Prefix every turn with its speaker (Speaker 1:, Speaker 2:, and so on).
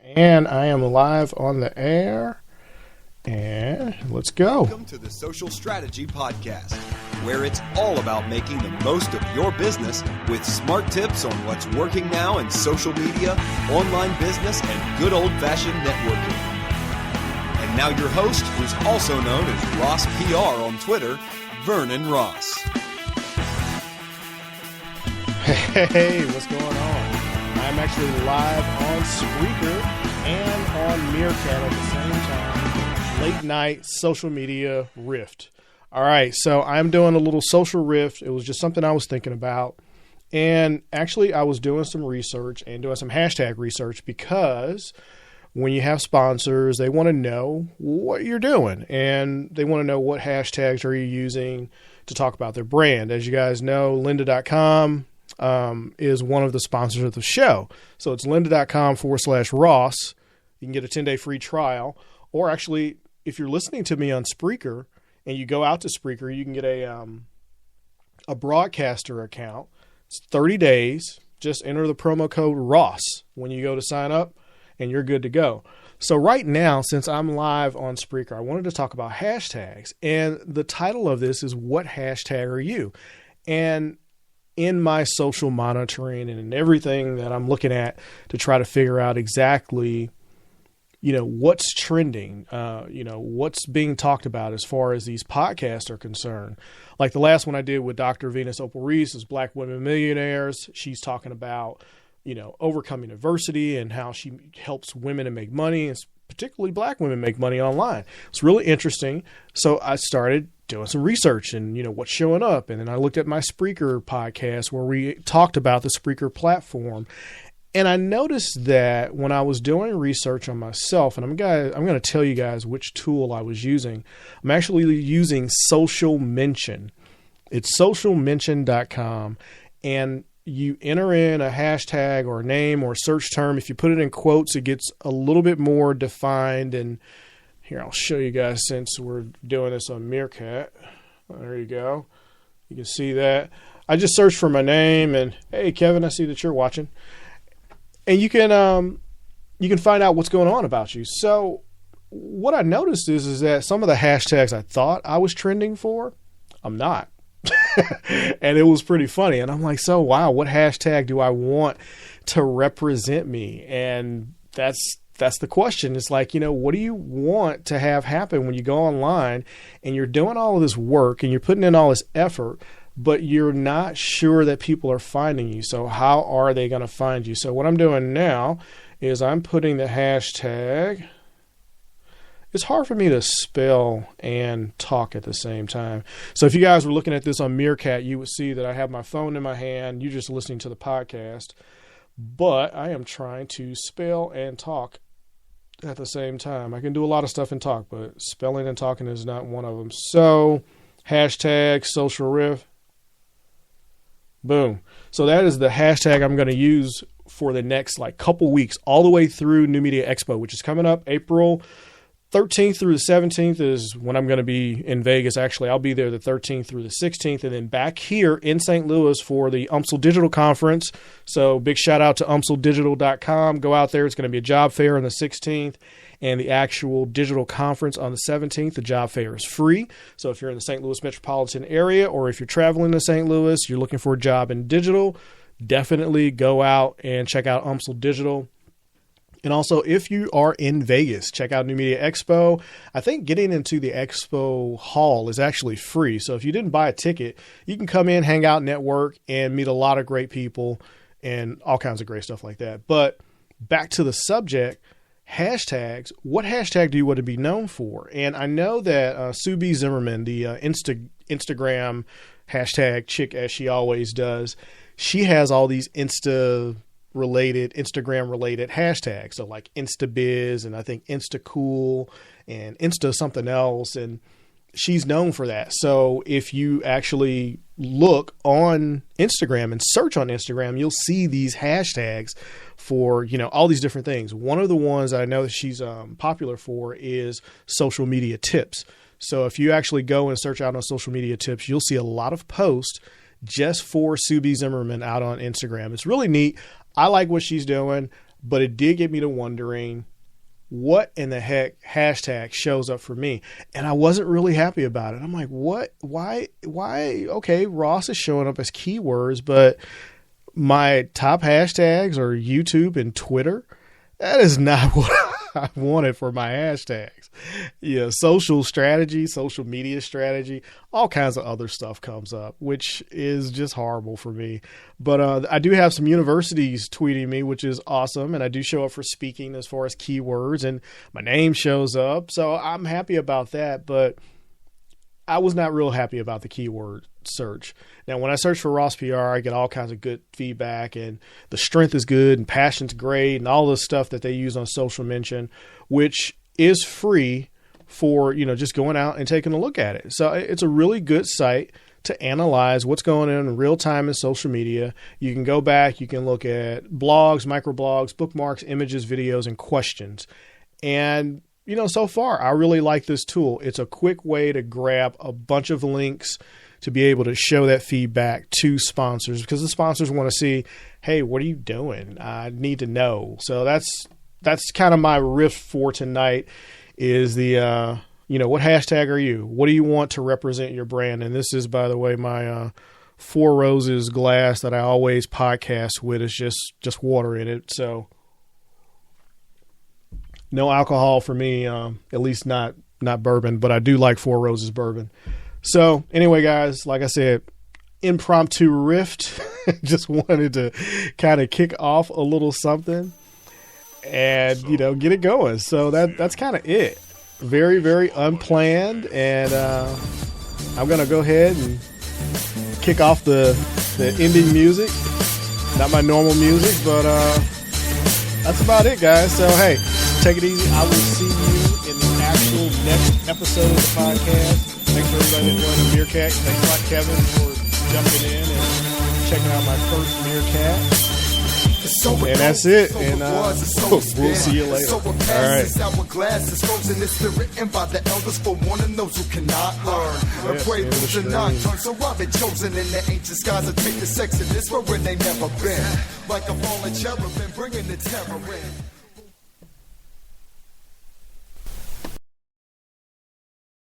Speaker 1: And I am live on the air. And let's go.
Speaker 2: Welcome to the Social Strategy Podcast, where it's all about making the most of your business with smart tips on what's working now in social media, online business, and good old-fashioned networking. And now your host, who's also known as Ross PR on Twitter, Vernon Ross.
Speaker 1: Hey, what's going on? I'm actually live on Spreaker and on Meerkat at the same time. Late night social media rift. All right, so I'm doing a little social rift. It was just something I was thinking about. And actually, I was doing some research and doing some hashtag research because when you have sponsors, they want to know what you're doing. And they want to know what hashtags are you using to talk about their brand. As you guys know, lynda.com is one of the sponsors of the show. So it's lynda.com/Ross. You can get a 10-day free trial. Or actually, if you're listening to me on Spreaker and you go out to Spreaker, you can get a broadcaster account. It's 30 days. Just enter the promo code Ross when you go to sign up and you're good to go. So right now, since I'm live on Spreaker, I wanted to talk about hashtags. And the title of this is What Hashtag Are You? And in my social monitoring and in everything that I'm looking at to try to figure out exactly, what's trending, what's being talked about as far as these podcasts are concerned. Like the last one I did with Dr. Venus Opal Reese is Black Women Millionaires. She's talking about, overcoming adversity and how she helps women to make money, and particularly Black women make money online. It's really interesting. So I started doing some research and, what's showing up. And then I looked at my Spreaker podcast where we talked about the Spreaker platform. And I noticed that when I was doing research on myself, and I'm going to tell you guys which tool I was using. I'm actually using Social Mention. It's socialmention.com. And you enter in a hashtag or a name or a search term. If you put it in quotes, it gets a little bit more defined. And here, I'll show you guys since we're doing this on Meerkat. There you go. You can see that. I just searched for my name and, hey, Kevin, I see that you're watching. And you can find out what's going on about you. So what I noticed is that some of the hashtags I thought I was trending for, I'm not. And it was pretty funny. And I'm like, so wow, what hashtag do I want to represent me? And that's the question. It's like, what do you want to have happen when you go online and you're doing all of this work and you're putting in all this effort, but you're not sure that people are finding you. So how are they going to find you? So what I'm doing now is I'm putting the hashtag. It's hard for me to spell and talk at the same time. So if you guys were looking at this on Meerkat, you would see that I have my phone in my hand. You're just listening to the podcast. But I am trying to spell and talk at the same time. I can do a lot of stuff and talk, but spelling and talking is not one of them. So hashtag social riff. Boom. So that is the hashtag I'm going to use for the next couple weeks, all the way through New Media Expo, which is coming up April 13th through the 17th is when I'm going to be in Vegas. Actually, I'll be there the 13th through the 16th, and then back here in St. Louis for the UMSL Digital Conference. So big shout out to umsldigital.com. Go out there. It's going to be a job fair on the 16th and the actual digital conference on the 17th. The job fair is free. So if you're in the St. Louis metropolitan area or if you're traveling to St. Louis, you're looking for a job in digital, definitely go out and check out UMSL Digital. And also, if you are in Vegas, check out New Media Expo. I think getting into the expo hall is actually free. So if you didn't buy a ticket, you can come in, hang out, network, and meet a lot of great people and all kinds of great stuff like that. But back to the subject, hashtags. What hashtag do you want to be known for? And I know that Sue B. Zimmerman, the Instagram hashtag chick, as she always does, she has all these Instagram related hashtags. So like InstaBiz and I think InstaCool and Insta something else. And she's known for that. So if you actually look on Instagram and search on Instagram, you'll see these hashtags for, all these different things. One of the ones that I know that she's popular for is social media tips. So if you actually go and search out on social media tips, you'll see a lot of posts just for Sue B. Zimmerman out on Instagram. It's really neat. I like what she's doing, but it did get me to wondering, what in the heck hashtag shows up for me? And I wasn't really happy about it. I'm like, what? Why? Okay, Ross is showing up as keywords, but my top hashtags are YouTube and Twitter. That is not what I wanted for my hashtags. Yeah, social strategy, social media strategy, all kinds of other stuff comes up, which is just horrible for me. But I do have some universities tweeting me, which is awesome. And I do show up for speaking as far as keywords, and my name shows up. So I'm happy about that. But I was not real happy about the keyword search. Now, when I search for Ross PR, I get all kinds of good feedback, and the strength is good and passion's great and all the stuff that they use on Social Mention, which is free for, just going out and taking a look at it. So it's a really good site to analyze what's going on in real time in social media. You can go back, you can look at blogs, microblogs, bookmarks, images, videos, and questions. And so far, I really like this tool. It's a quick way to grab a bunch of links to be able to show that feedback to sponsors, because the sponsors want to see, hey, what are you doing? I need to know. So that's kind of my riff for tonight is the, what hashtag are you? What do you want to represent your brand? And this is, by the way, my Four Roses glass that I always podcast with. Is just water in it. So no alcohol for me, at least not bourbon, but I do like Four Roses bourbon. So anyway, guys, like I said, impromptu rift. Just wanted to kind of kick off a little something and, get it going. So that's kind of it. Very, very unplanned. And I'm going to go ahead and kick off the ending music. Not my normal music, but that's about it, guys. So, hey, take it easy. I will see you in the actual next episode of the podcast. Thanks for everybody that joined the Meerkat. Thanks a lot, Kevin, for jumping in and checking out my first Meerkat. And that's it. And we'll see you later. All right.
Speaker 3: Hourglass is frozen in spirit and by the elders for warning those who cannot learn. And pray those are not turned. So I've been chosen in the ancient skies to take the sex in this where they never been. Like a fallen cherubim bringing the terror in.